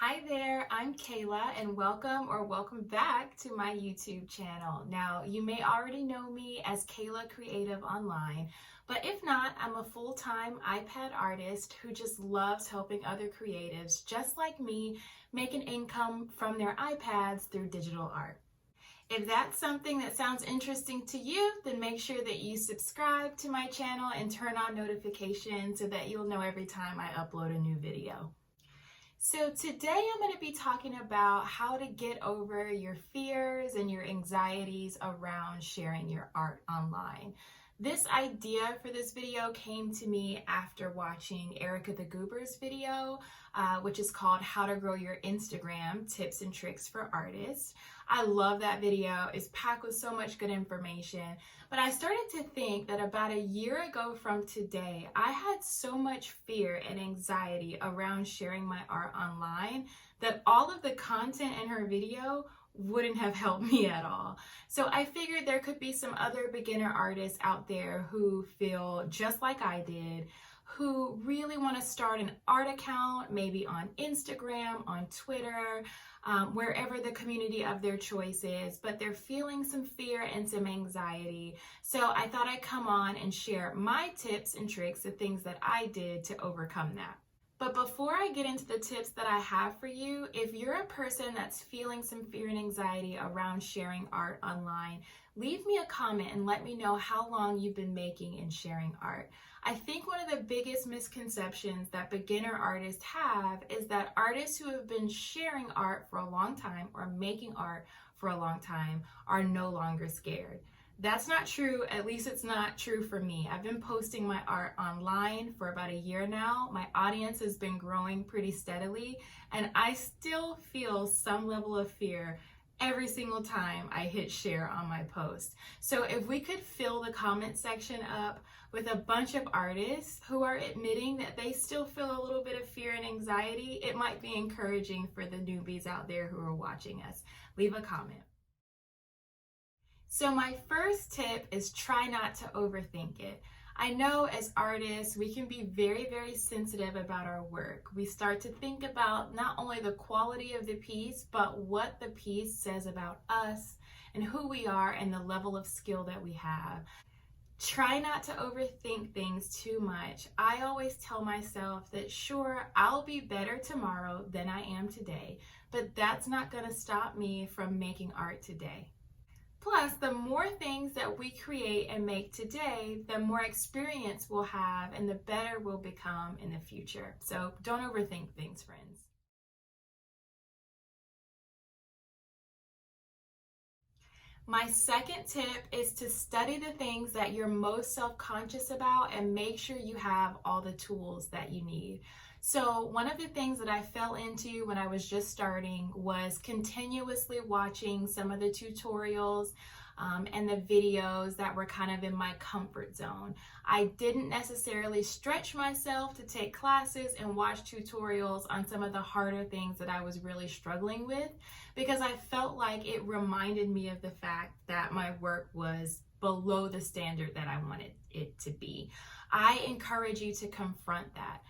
Hi there, I'm Kayla and welcome back to my YouTube channel. Now, you may already know me as Kayla Creative Online, but if not, I'm a full-time iPad artist who just loves helping other creatives just like me make an income from their iPads through digital art. If that's something that sounds interesting to you, then make sure that you subscribe to my channel and turn on notifications so that you'll know every time I upload a new video. So today I'm going to be talking about how to get over your fears and your anxieties around sharing your art online. This idea for this video came to me after watching Erica the Goober's video, which is called How to Grow Your Instagram Tips and Tricks for Artists. I love that video. It's packed with so much good information. But I started to think that about a year ago from today, I had so much fear and anxiety around sharing my art online that all of the content in her video wouldn't have helped me at all. So I figured there could be some other beginner artists out there who feel just like I did, who really want to start an art account, maybe on Instagram, on Twitter, wherever the community of their choice is, but they're feeling some fear and some anxiety. So I thought I'd come on and share my tips and tricks, the things that I did to overcome that. But before I get into the tips that I have for you, if you're a person that's feeling some fear and anxiety around sharing art online, leave me a comment and let me know how long you've been making and sharing art. I think one of the biggest misconceptions that beginner artists have is that artists who have been sharing art for a long time or making art for a long time are no longer scared. That's not true. At least it's not true for me. I've been posting my art online for about a year now. My audience has been growing pretty steadily, and I still feel some level of fear every single time I hit share on my post. So if we could fill the comment section up with a bunch of artists who are admitting that they still feel a little bit of fear and anxiety, it might be encouraging for the newbies out there who are watching us. Leave a comment. So my first tip is try not to overthink it. I know as artists, we can be very, very sensitive about our work. We start to think about not only the quality of the piece, but what the piece says about us and who we are and the level of skill that we have. Try not to overthink things too much. I always tell myself that sure, I'll be better tomorrow than I am today, but that's not going to stop me from making art today. Plus, the more things that we create and make today, the more experience we'll have and the better we'll become in the future. So don't overthink things, friends. My second tip is to study the things that you're most self-conscious about and make sure you have all the tools that you need. So one of the things that I fell into when I was just starting was continuously watching some of the tutorials and the videos that were kind of in my comfort zone. I didn't necessarily stretch myself to take classes and watch tutorials on some of the harder things that I was really struggling with because I felt like it reminded me of the fact that my work was below the standard that I wanted it to be. I encourage you to confront that.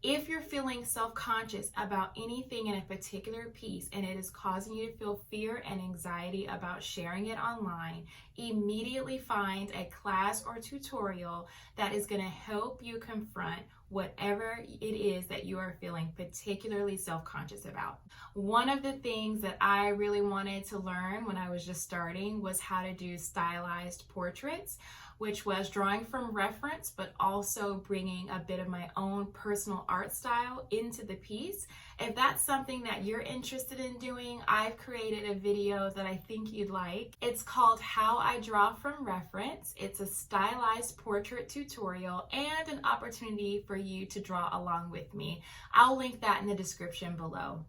If you're feeling self-conscious about anything in a particular piece and it is causing you to feel fear and anxiety about sharing it online, immediately find a class or tutorial that is going to help you confront whatever it is that you are feeling particularly self-conscious about. One of the things that I really wanted to learn when I was just starting was how to do stylized portraits, which was drawing from reference, but also bringing a bit of my own personal art style into the piece. If that's something that you're interested in doing, I've created a video that I think you'd like. It's called How I Draw from Reference. It's a stylized portrait tutorial and an opportunity for you to draw along with me. I'll link that in the description below.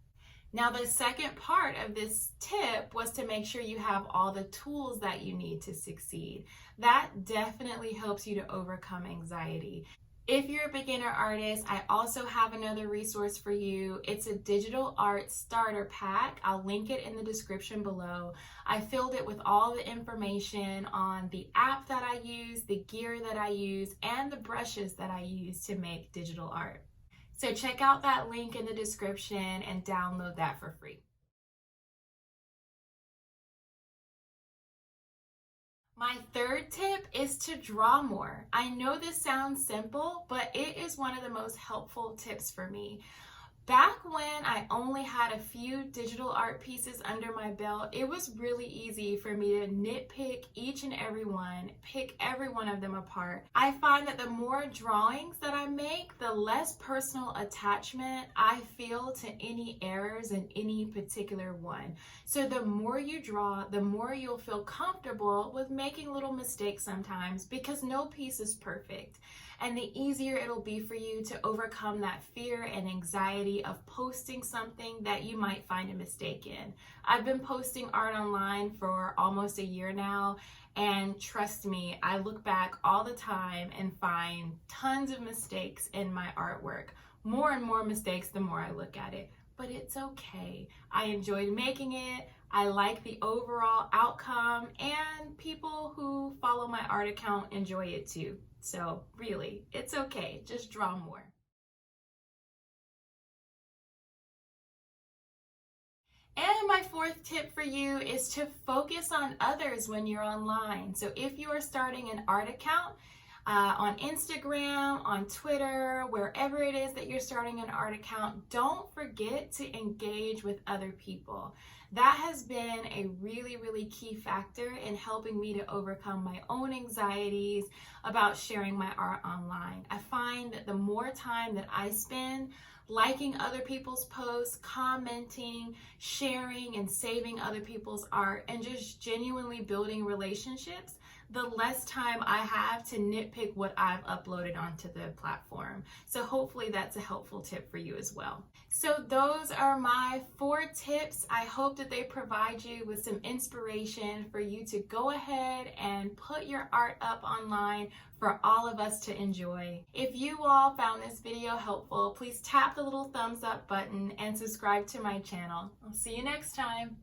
Now, the second part of this tip was to make sure you have all the tools that you need to succeed. That definitely helps you to overcome anxiety. If you're a beginner artist, I also have another resource for you. It's a digital art starter pack. I'll link it in the description below. I filled it with all the information on the app that I use, the gear that I use, and the brushes that I use to make digital art. So check out that link in the description and download that for free. My third tip is to draw more. I know this sounds simple, but it is one of the most helpful tips for me. Back when I only had a few digital art pieces under my belt, it was really easy for me to nitpick each and every one, pick every one of them apart. I find that the more drawings that I make, the less personal attachment I feel to any errors in any particular one. So the more you draw, the more you'll feel comfortable with making little mistakes sometimes, because no piece is perfect. And the easier it'll be for you to overcome that fear and anxiety of posting something that you might find a mistake in. I've been posting art online for almost a year now, and trust me, I look back all the time and find tons of mistakes in my artwork. More and more mistakes the more I look at it. But it's okay. I enjoyed making it. I like the overall outcome, and people who follow my art account enjoy it too. So really, it's okay. Just draw more. And my fourth tip for you is to focus on others when you're online. So if you are starting an art account, on Instagram, on Twitter, wherever it is that you're starting an art account, don't forget to engage with other people. That has been a really, really key factor in helping me to overcome my own anxieties about sharing my art online. I find that the more time that I spend liking other people's posts, commenting, sharing, and saving other people's art, and just genuinely building relationships, the less time I have to nitpick what I've uploaded onto the platform. So hopefully that's a helpful tip for you as well. So those are my 4 tips. I hope that they provide you with some inspiration for you to go ahead and put your art up online for all of us to enjoy. If you all found this video helpful, please tap the little thumbs up button and subscribe to my channel. I'll see you next time.